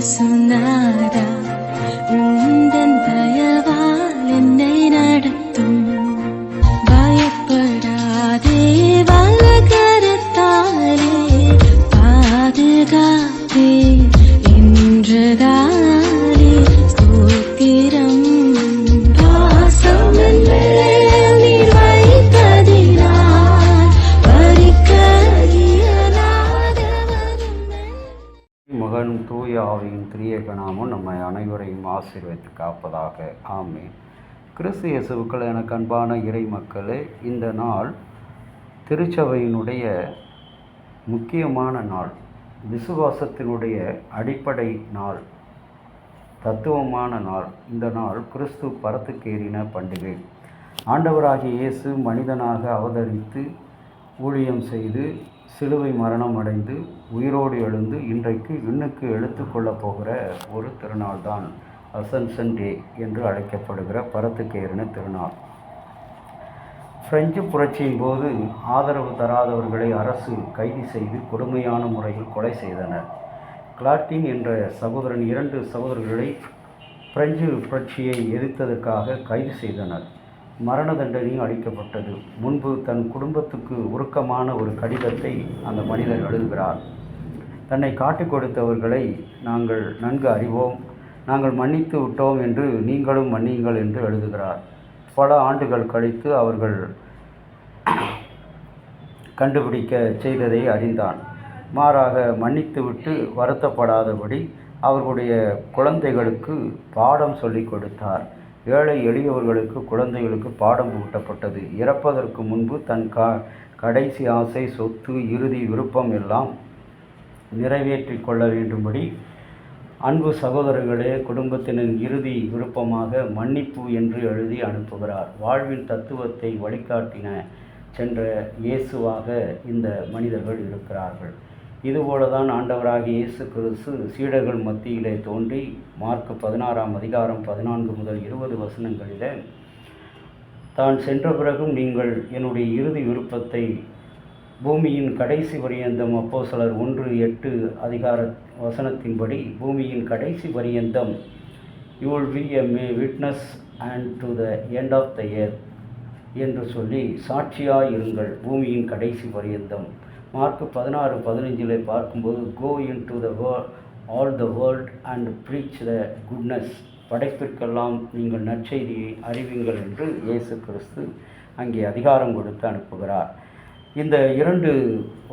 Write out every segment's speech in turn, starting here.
இயேசுநாதா, உந்தன் தயவால் என்னை நடத்தும். பயப்படாதே, வலக்கரத்தாலே பாதுகாப்பேன் என்றதாலே ஸ்தோத்திரம். பாசமென் மேல் நீர் வைத்ததினால் பறிக்க இயலாதவருமே. மகன் தூய ஆவியின் திரியேக நாமம் நம்மை அனைவரையும் ஆசீர்வதித்து காப்பதாக. ஆமென். கிறிஸ்து இயேசுவுக்கள் எனக்கு அன்பான இறை மக்களே, இந்த நாள் திருச்சபையினுடைய முக்கியமான நாள், விசுவாசத்தினுடைய அடிப்படை நாள், தத்துவமான நாள். இந்த நாள் கிறிஸ்து பரத்துக்கேறின பண்டிகை. ஆண்டவராகிய இயேசு மனிதனாக அவதரித்து ஊழியம் செய்து சிலுவை மரணம் அடைந்து உயிரோடு எழுந்து இன்றைக்கு விண்ணுக்கு எடுத்து கொள்ளப் போகிற ஒரு திருநாள் தான் அசன்சன் டே என்று அழைக்கப்படுகிற பரத்துக்கேறின திருநாள். பிரெஞ்சு புரட்சியின் போது ஆதரவு தராதவர்களை அரசு கைது செய்து கொடுமையான முறையில் கொலை செய்தனர். கிளாட்டின் என்ற சகோதரன் 2 சகோதரர்களை பிரெஞ்சு புரட்சியை எதிர்த்ததற்காக கைது செய்தனர். மரண தண்டனையும் அளிக்கப்பட்டது. முன்பு தன் குடும்பத்துக்கு உருக்கமான ஒரு கடிதத்தை அந்த மனிதர் எழுதுகிறார். தன்னை காட்டிக் கொடுத்தவர்களை நாங்கள் நன்கு அறிவோம், நாங்கள் மன்னித்து விட்டோம் என்று நீங்களும் மன்னியுங்கள் என்று எழுதுகிறார். பல ஆண்டுகள் கழித்து அவர்கள் கண்டுபிடிக்க செய்ததை அறிந்தான். மாறாக மன்னித்துவிட்டு வருத்தப்படாதபடி அவர்களுடைய குழந்தைகளுக்கு பாடம் சொல்லிக் கொடுத்தார். ஏழை எளியவர்களுக்கு குழந்தைகளுக்கு பாடம் புகட்டப்பட்டது. இறப்பதற்கு முன்பு தன் கடைசி ஆசை, சொத்து, இறுதி விருப்பம் எல்லாம் நிறைவேற்றி கொள்ள வேண்டும்படி அன்பு சகோதரர்களே, குடும்பத்தினர் இறுதி விருப்பமாக மன்னிப்பு என்று எழுதி அனுப்புகிறார். வாழ்வின் தத்துவத்தை வழிகாட்டின சென்ற இயேசுவாக இந்த மனிதர்கள் இருக்கிறார்கள். இதுபோல தான் ஆண்டவராகிய இயேசு கிறிஸ்து சீடர்கள் மத்தியிலே தோன்றி மார்க் 16ஆம் அதிகாரம் 14 முதல் 20 வசனங்களிலே தான் சென்ற பிறகும் நீங்கள் என்னுடைய இறுதி விருப்பத்தை பூமியின் கடைசி பரியந்தம், அப்போஸ்தலர் 1:8 அதிகார வசனத்தின்படி பூமியின் கடைசி பரியந்தம் you will be a witness and to the end of the earth என்று சொல்லி சாட்சியாய் இருங்கள் பூமியின் கடைசி பரியந்தம். மார்க் 16:15 பார்க்கும்போது go into the all the world and preach the goodness, படைப்பிற்கெல்லாம் நீங்கள் நற்செய்தியை அறிவிங்கள் என்று இயேசு கிறிஸ்து அங்கே அதிகாரம் கொடுத்து அனுப்புகிறார். இந்த 2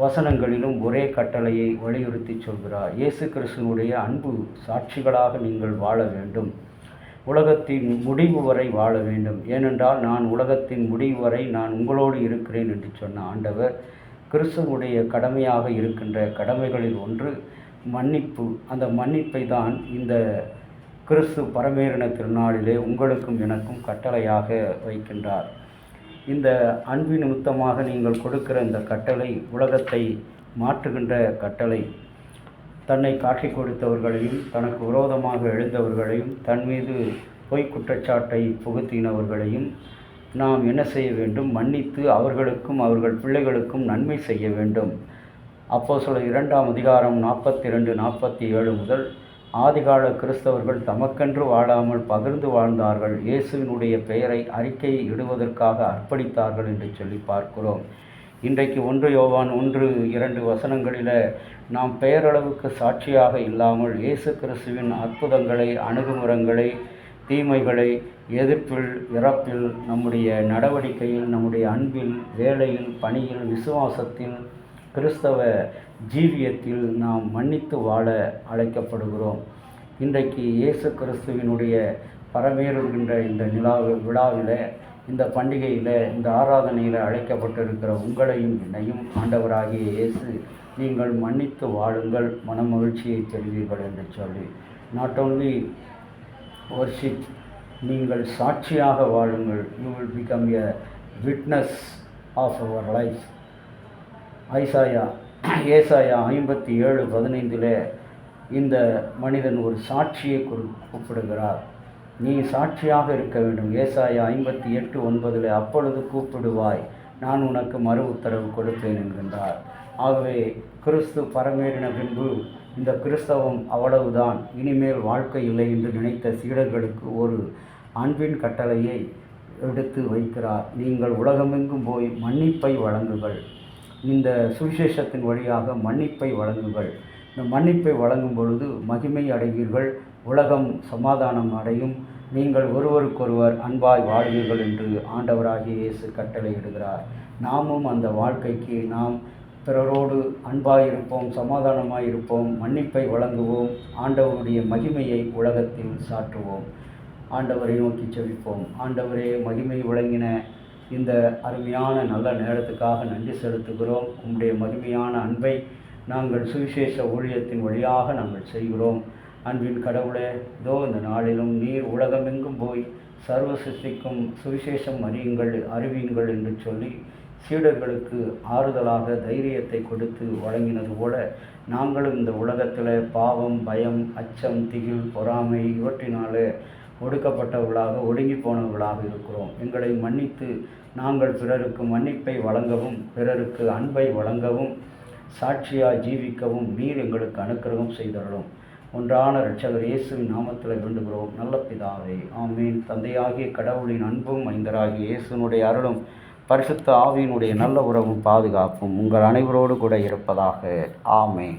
வசனங்களிலும் ஒரே கட்டளையை வலியுறுத்தி சொல்கிறார். இயேசு கிறிஸ்துனுடைய அன்பு சாட்சிகளாக நீங்கள் வாழ வேண்டும், உலகத்தின் முடிவு வரை வாழ வேண்டும். ஏனென்றால் நான் உலகத்தின் முடிவு வரை நான் உங்களோடு இருக்கிறேன் என்று சொன்ன ஆண்டவர் கிறிஸ்துவனுடைய கடமையாக இருக்கின்ற கடமைகளில் ஒன்று மன்னிப்பு. அந்த மன்னிப்பை தான் இந்த கிறிஸ்து பரமேறின திருநாளிலே உங்களுக்கும் எனக்கும் கட்டளையாக வைக்கின்றார். இந்த அன்பின் நிமித்தமாக நீங்கள் கொடுக்கிற இந்த கட்டளை உலகத்தை மாற்றுகின்ற கட்டளை. தன்னை காட்டிக் கொடுத்தவர்களையும் தனக்கு விரோதமாக எழுந்தவர்களையும் தன் மீது பொய் குற்றச்சாட்டை புகுத்தினவர்களையும் நாம் என்ன செய்ய வேண்டும்? மன்னித்து அவர்களுக்கும் அவர்கள் பிள்ளைகளுக்கும் நன்மை செய்ய வேண்டும். அப்போஸ்தலர் 2ஆம் அதிகாரம் 42-47 முதல் ஆதிகால கிறிஸ்தவர்கள் தமக்கென்று வாழாமல் பகிர்ந்து வாழ்ந்தார்கள், இயேசுவினுடைய பெயரை அறிக்கை இடுவதற்காக அர்ப்பணித்தார்கள் என்று சொல்லி பார்க்கிறோம். இன்றைக்கு 1 யோவான் 1-2 வசனங்களில் நாம் பெயரளவுக்கு சாட்சியாக இல்லாமல் இயேசு கிறிஸ்துவின் அற்புதங்களை, அணுகுமுறைகளை, தீமைகளை, எதிர்ப்பில், இறப்பில், நம்முடைய நடவடிக்கையில், நம்முடைய அன்பில், வேலையில், பணியில், விசுவாசத்தில், கிறிஸ்தவ ஜீவியத்தில் நாம் மன்னித்து வாழ அழைக்கப்படுகிறோம். இன்றைக்கு இயேசு கிறிஸ்துவினுடைய பரமேறுகின்ற இந்த விழாவில், இந்த பண்டிகையில், இந்த ஆராதனையில் அழைக்கப்பட்டிருக்கிற உங்களையும் என்னையும் ஆண்டவராகிய இயேசு நீங்கள் மன்னித்து வாழுங்கள், மனமகிழ்ச்சியை பெறுவீர்கள் என்று சொல்லி, நாட் ஓன்லி வர்ஷிப், நீங்கள் சாட்சியாக வாழுங்கள். You will become a witness of our life. ஏசாயா 57:15 இந்த மனிதன் ஒரு சாட்சியை கூப்பிடுகிறார். நீ சாட்சியாக இருக்க வேண்டும். ஏசாயா 58:9 அப்பொழுது கூப்பிடுவாய், நான் உனக்கு மறு உத்தரவு கொடுப்பேன் என்கின்றார். ஆகவே கிறிஸ்து பரமேறின பின்பு இந்த கிறிஸ்தவம் அவ்வளவுதான், இனிமேல் வாழ்க்கை இல்லை என்று நினைத்த சீடர்களுக்கு ஒரு அன்பின் கட்டளையை எடுத்து வைக்கிறார். நீங்கள் உலகமெங்கும் போய் மன்னிப்பை வழங்குங்கள். இந்த சுவிசேஷத்தின் வழியாக மன்னிப்பை வழங்குங்கள். இந்த மன்னிப்பை வழங்கும் பொழுது மகிமை அடைவீர்கள், உலகம் சமாதானம் அடையும், நீங்கள் ஒருவருக்கொருவர் அன்பாய் வாழ்வீர்கள் என்று ஆண்டவராகிய இயேசு கட்டளையிடுகிறார். நாமும் அந்த வாழ்க்கைக்கு நாம் பிறரோடு அன்பாயிருப்போம், சமாதானமாயிருப்போம், மன்னிப்பை வழங்குவோம், ஆண்டவருடைய மகிமையை உலகத்தில் சாற்றுவோம். ஆண்டவரை நோக்கி செபிப்போம். ஆண்டவரே, மகிமை வழங்கின இந்த அருமையான நல்ல நேரத்துக்காக நன்றி செலுத்துகிறோம். உம்முடைய மகிமையான அன்பை நாங்கள் சுவிசேஷ ஊழியத்தின் வழியாக நாங்கள் செய்கிறோம். அன்பின் கடவுளே, இதோ இந்த நாளிலும் நீர் உலகமெங்கும் போய் சர்வ சிருஷ்டிக்கும் சுவிசேஷம் அறிவியுங்கள் என்று சொல்லி சீடர்களுக்கு ஆறுதலாக தைரியத்தை கொடுத்து வழங்கினது போல நாங்களும் இந்த உலகத்தில் பாவம், பயம், அச்சம், திகில், பொறாமை இவற்றினாலே ஒடுக்கப்பட்டவர்களாக, ஒடுங்கி போனவர்களாக இருக்கிறோம். எங்களை மன்னித்து நாங்கள் பிறருக்கு மன்னிப்பை வழங்கவும், பிறருக்கு அன்பை வழங்கவும், சாட்சியாய் ஜீவிக்கவும் நீர் எங்களுக்கு அனுக்கிரகம் செய்தருளும். ஒன்றான இரட்சகர் இயேசுவின் நாமத்தில் வேண்டுகிறோம் நல்ல பிதாவே, ஆமீன். தந்தையாகிய கடவுளின் அன்பும் மைந்தராகிய இயேசுனுடைய அருளும் பரிசுத்த ஆவியினுடைய நல்ல உறவும் பாதுகாப்பும் உங்கள் அனைவரோடு கூட இருப்பதாக. ஆமேன்.